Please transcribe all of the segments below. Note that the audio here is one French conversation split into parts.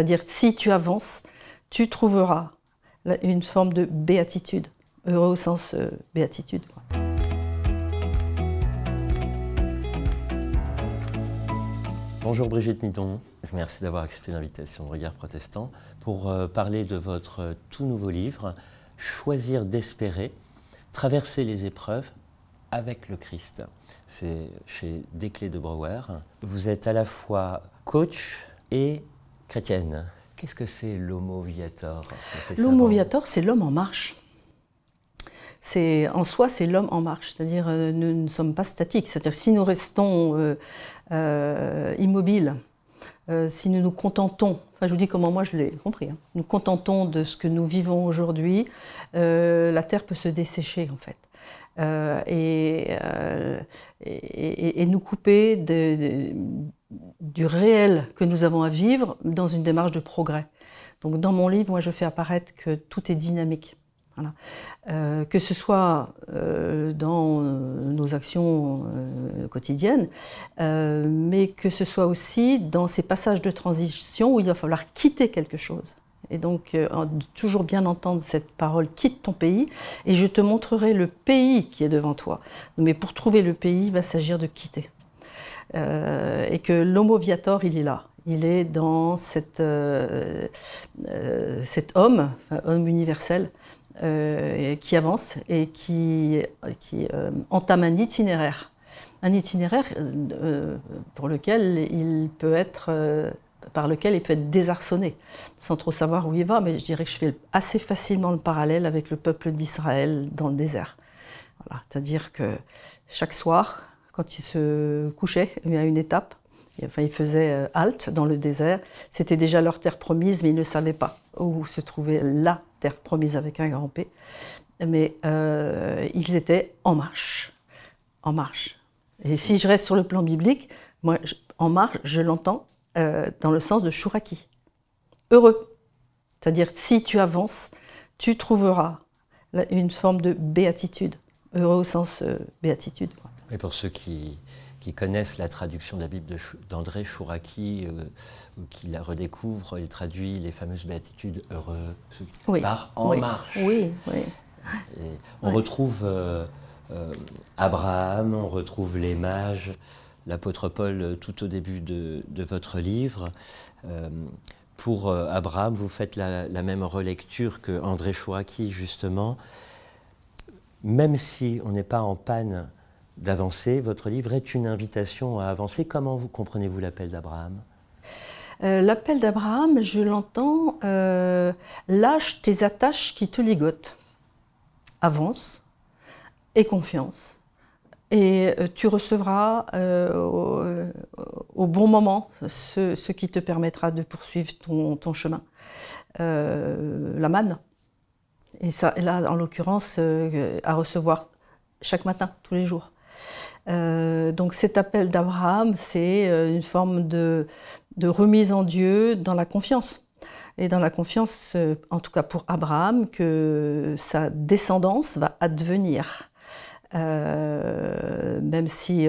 C'est-à-dire, si tu avances, tu trouveras une forme de béatitude. Heureux au sens béatitude, quoi. Bonjour Brigitte Midon, merci d'avoir accepté l'invitation de Regard Protestant pour parler de votre tout nouveau livre, Choisir d'espérer, traverser les épreuves avec le Christ. C'est chez Desclés de Brouwer. Vous êtes à la fois coach et chrétienne. Qu'est-ce que c'est l'homo viator? L'homo viator, c'est l'homme en marche. En soi, c'est l'homme en marche, c'est-à-dire nous ne sommes pas statiques. C'est-à-dire si nous restons immobiles, si nous nous contentons, enfin je vous dis comment moi je l'ai compris, hein, nous contentons de ce que nous vivons aujourd'hui, la terre peut se dessécher en fait. Et nous couper du réel que nous avons à vivre dans une démarche de progrès. Donc dans mon livre, moi je fais apparaître que tout est dynamique. Voilà. Que ce soit dans nos actions quotidiennes, mais que ce soit aussi dans ces passages de transition où il va falloir quitter quelque chose. Et donc, toujours bien entendre cette parole « quitte ton pays » et je te montrerai le pays qui est devant toi. Mais pour trouver le pays, il va s'agir de quitter. Et que l'homo viator, il est là. Il est dans cet homme, enfin, homme universel, qui avance et qui entame un itinéraire. Un itinéraire pour lequel il peut être... par lequel il peut être désarçonné, sans trop savoir où il va, mais je dirais que je fais assez facilement le parallèle avec le peuple d'Israël dans le désert. Voilà. C'est-à-dire que chaque soir, quand il se couchait, il y a une étape, enfin, ils faisaient halte dans le désert, c'était déjà leur terre promise, mais ils ne savaient pas où se trouvait la terre promise avec un grand P. Mais ils étaient en marche, en marche. Et si je reste sur le plan biblique, moi, en marche, je l'entends dans le sens de Chouraki. Heureux. C'est-à-dire, si tu avances, tu trouveras une forme de béatitude. Heureux au sens béatitude. Et pour ceux qui connaissent la traduction de la Bible d'André Chouraki, qui la redécouvre, il traduit les fameuses béatitudes heureux, ceux qui partent en marche. Oui, oui. Et on retrouve Abraham, on retrouve les mages, l'apôtre Paul tout au début de votre livre. Pour Abraham, vous faites la même relecture que André Chouraki, justement. Même si on n'est pas en panne d'avancer, votre livre est une invitation à avancer. Comment comprenez-vous l'appel d'Abraham? L'appel d'Abraham, je l'entends, lâche tes attaches qui te ligotent. Avance, aie confiance. Et tu recevras au bon moment ce qui te permettra de poursuivre ton chemin. La manne. Et ça, là, en l'occurrence, à recevoir chaque matin, tous les jours. Donc cet appel d'Abraham, c'est une forme de remise en Dieu dans la confiance. Et dans la confiance, en tout cas pour Abraham, que sa descendance va advenir. Même si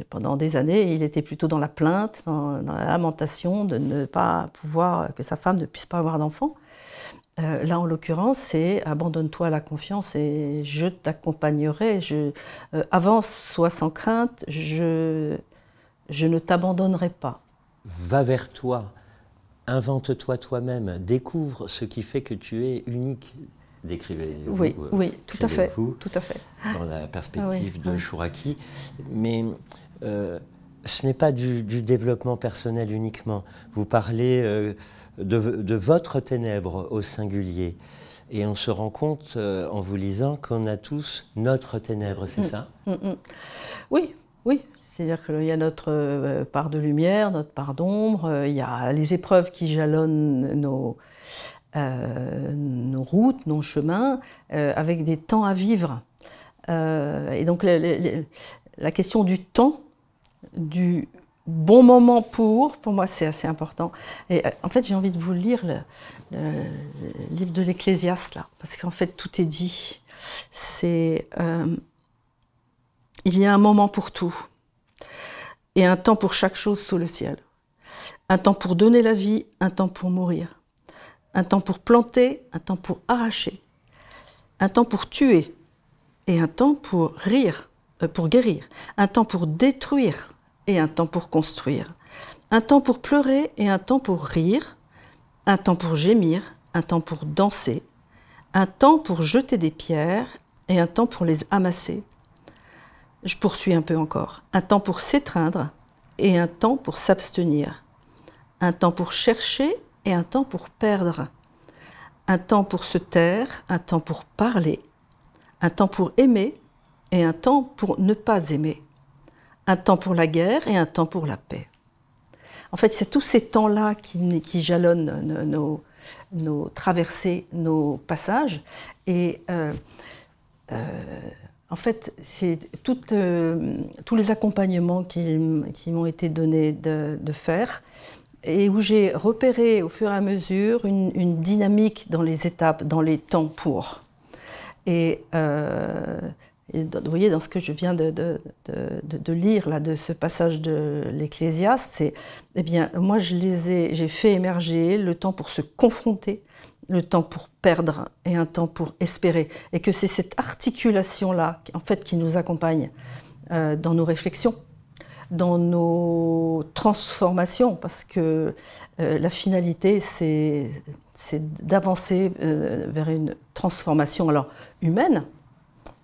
pendant des années, il était plutôt dans la plainte, dans la lamentation de ne pas pouvoir, que sa femme ne puisse pas avoir d'enfant. Là, en l'occurrence, c'est abandonne-toi à la confiance et je t'accompagnerai. Avance, sois sans crainte, je ne t'abandonnerai pas. Va vers toi, invente-toi toi-même, découvre ce qui fait que tu es unique. Décrivez-vous, oui, tout à fait, dans la perspective de Chouraki. Mais ce n'est pas du développement personnel uniquement. Vous parlez de votre ténèbre au singulier. Et on se rend compte, en vous lisant, qu'on a tous notre ténèbre, c'est ça? Oui, oui. C'est-à-dire qu'il y a notre part de lumière, notre part d'ombre, il y a les épreuves qui jalonnent nos routes, nos chemins, avec des temps à vivre. Et donc la question du temps, du bon moment pour moi c'est assez important. Et en fait j'ai envie de vous lire le livre de l'Ecclésiaste là, parce qu'en fait tout est dit. C'est il y a un moment pour tout et un temps pour chaque chose sous le ciel. un temps pour donner la vie, un temps pour mourir, un temps pour planter, un temps pour arracher, un temps pour tuer et un temps pour pour guérir, un temps pour détruire et un temps pour construire, un temps pour pleurer et un temps pour rire, un temps pour gémir, un temps pour danser, un temps pour jeter des pierres et un temps pour les amasser. Je poursuis un peu encore. Un temps pour s'étreindre et un temps pour s'abstenir. Un temps pour chercher et un temps pour perdre. Un temps pour se taire, un temps pour parler. Un temps pour aimer et un temps pour ne pas aimer. Un temps pour la guerre et un temps pour la paix. En fait, c'est tous ces temps-là qui jalonnent nos traversées, nos passages. Et en fait, c'est tous les accompagnements qui m'ont été donnés de faire et où j'ai repéré au fur et à mesure une dynamique dans les étapes, dans les temps pour. Et vous voyez, dans ce que je viens de lire, là, de ce passage de l'Ecclésiaste, c'est, eh bien, moi, j'ai fait émerger le temps pour se confronter, le temps pour perdre et un temps pour espérer. Et que c'est cette articulation-là, en fait, qui nous accompagne dans nos réflexions, dans nos transformations, parce que la finalité, c'est d'avancer vers une transformation, alors humaine,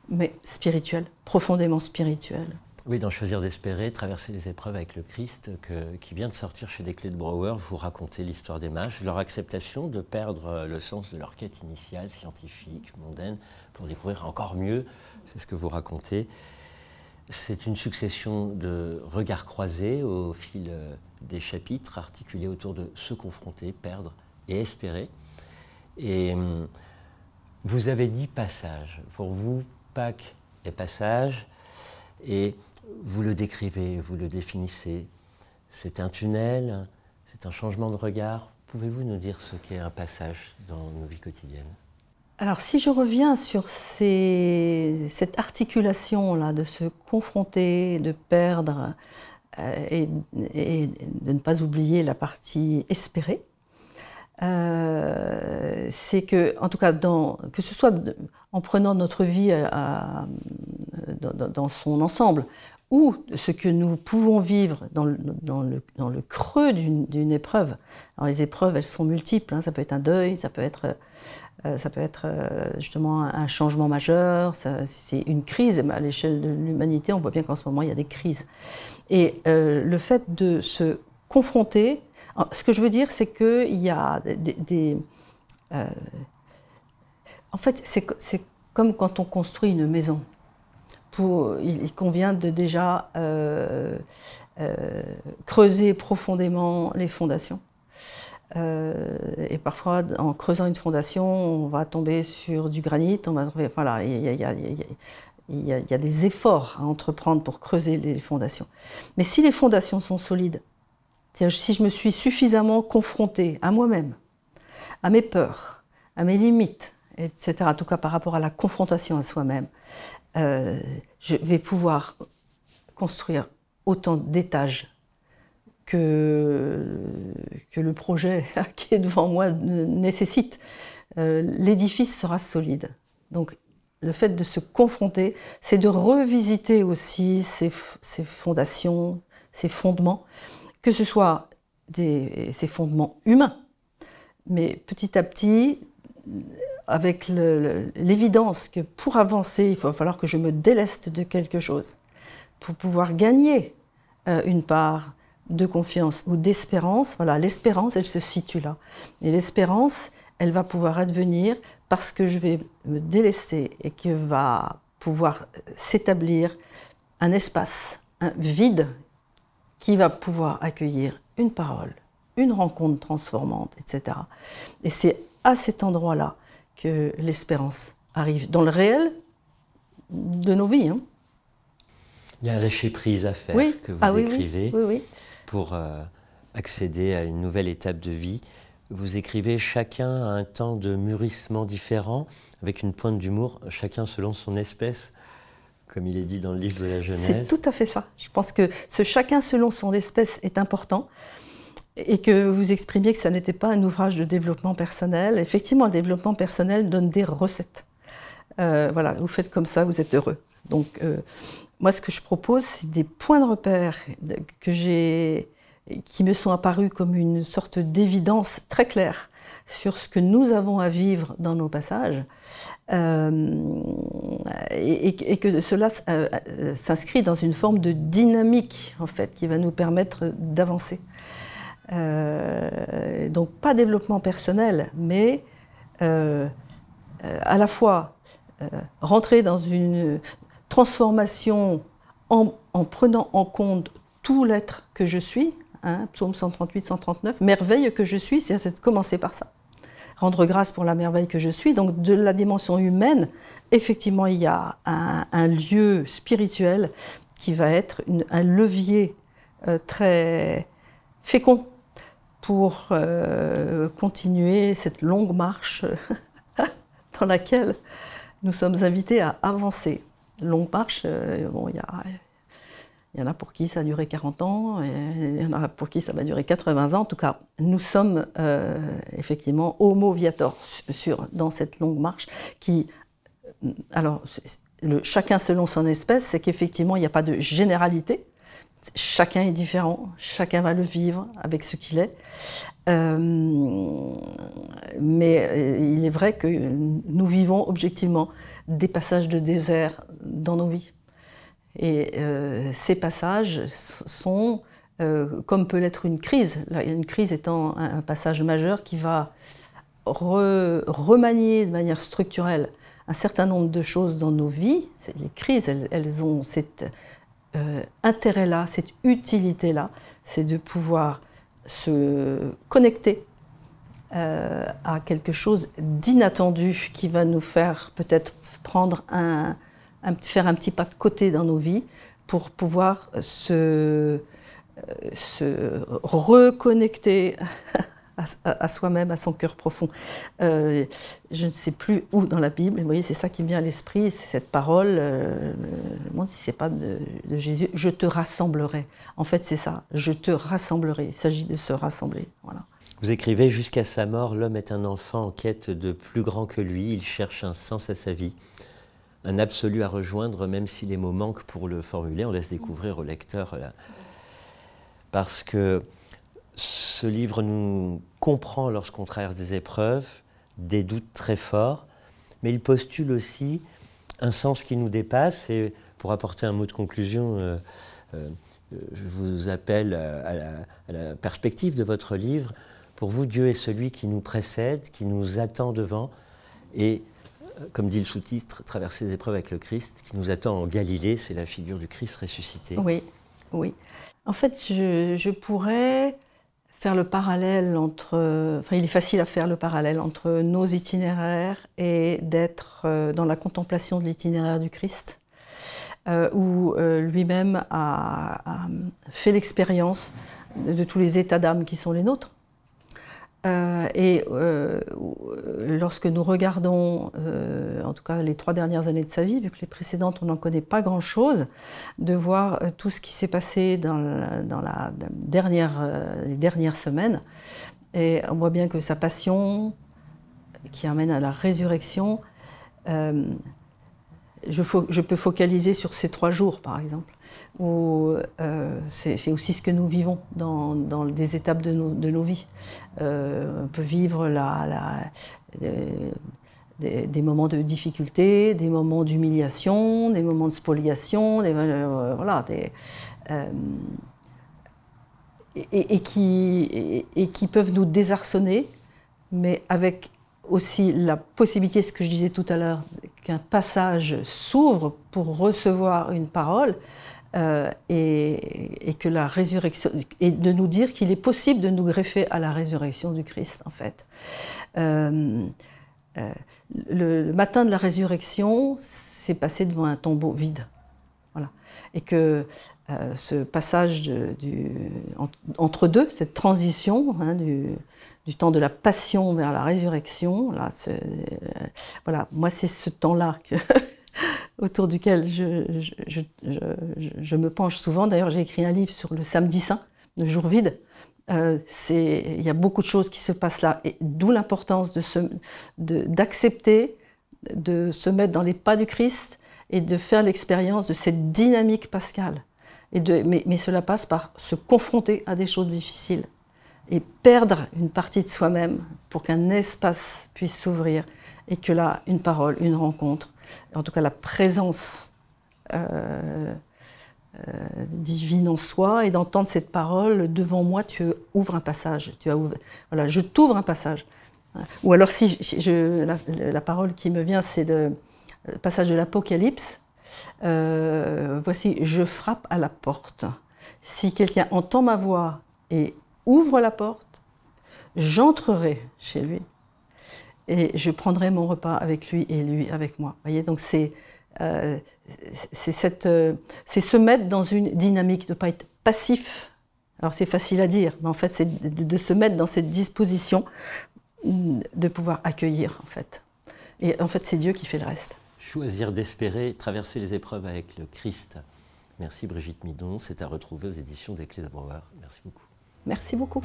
mais spirituelle, profondément spirituelle. Oui, dans Choisir d'espérer, traverser les épreuves avec le Christ, qui vient de sortir chez Desclés de Brouwer, vous racontez l'histoire des mages, leur acceptation de perdre le sens de leur quête initiale, scientifique, mondaine, pour découvrir encore mieux, c'est ce que vous racontez. C'est une succession de regards croisés au fil des chapitres, articulés autour de se confronter, perdre et espérer. Et vous avez dit passage. Pour vous, Pâques est passage, et vous le décrivez, vous le définissez. C'est un tunnel, c'est un changement de regard. Pouvez-vous nous dire ce qu'est un passage dans nos vies quotidiennes ? Alors si je reviens sur cette articulation-là de se confronter, de perdre et de ne pas oublier la partie espérée, c'est que, en tout cas, que ce soit en prenant notre vie dans son ensemble, ou ce que nous pouvons vivre dans le creux d'une épreuve. Alors les épreuves, elles sont multiples, hein. Ça peut être un deuil, ça peut être justement un changement majeur, c'est une crise. À l'échelle de l'humanité, on voit bien qu'en ce moment, il y a des crises. Et le fait de se confronter, ce que je veux dire, c'est qu'il y a en fait, c'est comme quand on construit une maison. Il convient de déjà creuser profondément les fondations. Et parfois, en creusant une fondation, on va tomber sur du granit, on va trouver, voilà, il y a des efforts à entreprendre pour creuser les fondations. Mais si les fondations sont solides, c'est-à-dire si je me suis suffisamment confrontée à moi-même, à mes peurs, à mes limites, etc., en tout cas par rapport à la confrontation à soi-même, je vais pouvoir construire autant d'étages que le projet qui est devant moi nécessite. L'édifice sera solide. Donc le fait de se confronter, c'est de revisiter aussi ces fondations, ces fondements, que ce soit ces fondements humains, mais petit à petit, avec l'évidence que pour avancer, il va falloir que je me déleste de quelque chose, pour pouvoir gagner une part de confiance ou d'espérance. Voilà, l'espérance, elle se situe là. Et l'espérance, elle va pouvoir advenir parce que je vais me délester et que va pouvoir s'établir un espace, un vide qui va pouvoir accueillir une parole, une rencontre transformante, etc. Et c'est à cet endroit-là que l'espérance arrive, dans le réel de nos vies. Hein. Il y a un lâcher-prise à faire, oui. Que vous décrivez, oui. Pour accéder à une nouvelle étape de vie. Vous écrivez « Chacun a un temps de mûrissement différent, avec une pointe d'humour, chacun selon son espèce », comme il est dit dans le livre de la Genèse. C'est tout à fait ça. Je pense que ce « chacun selon son espèce » est important. et que vous exprimiez que ça n'était pas un ouvrage de développement personnel. Effectivement, le développement personnel donne des recettes. Voilà, vous faites comme ça, vous êtes heureux. Donc, moi, ce que je propose, c'est des points de repère qui me sont apparus comme une sorte d'évidence très claire sur ce que nous avons à vivre dans nos passages, et que cela s'inscrit dans une forme de dynamique, en fait, qui va nous permettre d'avancer. Donc pas développement personnel, mais à la fois rentrer dans une transformation en prenant en compte tout l'être que je suis, hein, psaume 138, 139, merveille que je suis, c'est de commencer par ça. Rendre grâce pour la merveille que je suis. Donc de la dimension humaine, effectivement, il y a un lieu spirituel qui va être un levier très fécond pour continuer cette longue marche dans laquelle nous sommes invités à avancer. Longue marche, bon, il y en a pour qui ça a duré 40 ans, et il y en a pour qui ça va durer 80 ans. En tout cas, nous sommes effectivement homo viator dans cette longue marche qui... Alors, chacun selon son espèce, c'est qu'effectivement, il n'y a pas de généralité. Chacun est différent, chacun va le vivre avec ce qu'il est. Mais il est vrai que nous vivons objectivement des passages de désert dans nos vies. Et ces passages sont, comme peut l'être une crise, une crise étant un passage majeur qui va remanier de manière structurelle un certain nombre de choses dans nos vies. Les crises, elles ont cette... intérêt-là, cette utilité-là, c'est de pouvoir se connecter à quelque chose d'inattendu qui va nous faire peut-être prendre faire un petit pas de côté dans nos vies pour pouvoir se reconnecter à soi-même, à son cœur profond. Je ne sais plus où dans la Bible, vous voyez, c'est ça qui me vient à l'esprit, c'est cette parole, je me demande si ce n'est pas de Jésus, « Je te rassemblerai ». En fait, c'est ça, « Je te rassemblerai ». Il s'agit de se rassembler. Voilà. Vous écrivez « Jusqu'à sa mort, l'homme est un enfant en quête de plus grand que lui. Il cherche un sens à sa vie, un absolu à rejoindre, même si les mots manquent pour le formuler. » On laisse découvrir au lecteur, là. Parce que ce livre nous comprend lorsqu'on traverse des épreuves, des doutes très forts, mais il postule aussi un sens qui nous dépasse. Et pour apporter un mot de conclusion, je vous appelle à la perspective de votre livre. Pour vous, Dieu est celui qui nous précède, qui nous attend devant, et, comme dit le sous-titre, traverser les épreuves avec le Christ, qui nous attend en Galilée, c'est la figure du Christ ressuscité. Oui, oui. En fait, je pourrais faire le parallèle entre... Enfin, il est facile à faire le parallèle entre nos itinéraires et d'être dans la contemplation de l'itinéraire du Christ, où lui-même a fait l'expérience de tous les états d'âme qui sont les nôtres. Lorsque nous regardons, en tout cas les 3 dernières années de sa vie, vu que les précédentes on n'en connaît pas grand-chose, de voir tout ce qui s'est passé dans les dernières semaines, et on voit bien que sa passion, qui amène à la résurrection, je peux focaliser sur ces 3 jours par exemple, où c'est aussi ce que nous vivons dans des étapes de nos vies. On peut vivre des moments de difficulté, des moments d'humiliation, des moments de spoliation, qui peuvent nous désarçonner, mais avec aussi la possibilité, ce que je disais tout à l'heure, qu'un passage s'ouvre pour recevoir une parole, et que la résurrection, et de nous dire qu'il est possible de nous greffer à la résurrection du Christ, en fait. Le matin de la résurrection, c'est passé devant un tombeau vide. Voilà. Et que ce passage entre deux, cette transition, hein, du temps de la passion vers la résurrection, là, voilà, moi c'est ce temps-là autour duquel je me penche souvent. D'ailleurs, j'ai écrit un livre sur le samedi saint, le jour vide, Il y a beaucoup de choses qui se passent là, et d'où l'importance d'accepter de se mettre dans les pas du Christ et de faire l'expérience de cette dynamique pascale. Mais cela passe par se confronter à des choses difficiles et perdre une partie de soi-même pour qu'un espace puisse s'ouvrir et que là, une parole, une rencontre, en tout cas la présence divine en soi, et d'entendre cette parole devant moi, tu ouvres un passage, voilà, je t'ouvre un passage. Ou alors si la parole qui me vient, c'est le passage de l'Apocalypse. Voici, je frappe à la porte. Si quelqu'un entend ma voix et ouvre la porte, j'entrerai chez lui et je prendrai mon repas avec lui et lui avec moi. Vous voyez, donc c'est se mettre dans une dynamique, de ne pas être passif. Alors c'est facile à dire, mais en fait c'est de se mettre dans cette disposition de pouvoir accueillir, en fait. Et en fait c'est Dieu qui fait le reste. Choisir d'espérer, traverser les épreuves avec le Christ. Merci Brigitte Midon, c'est à retrouver aux éditions des Clés de Brouwer. Merci beaucoup. Merci beaucoup.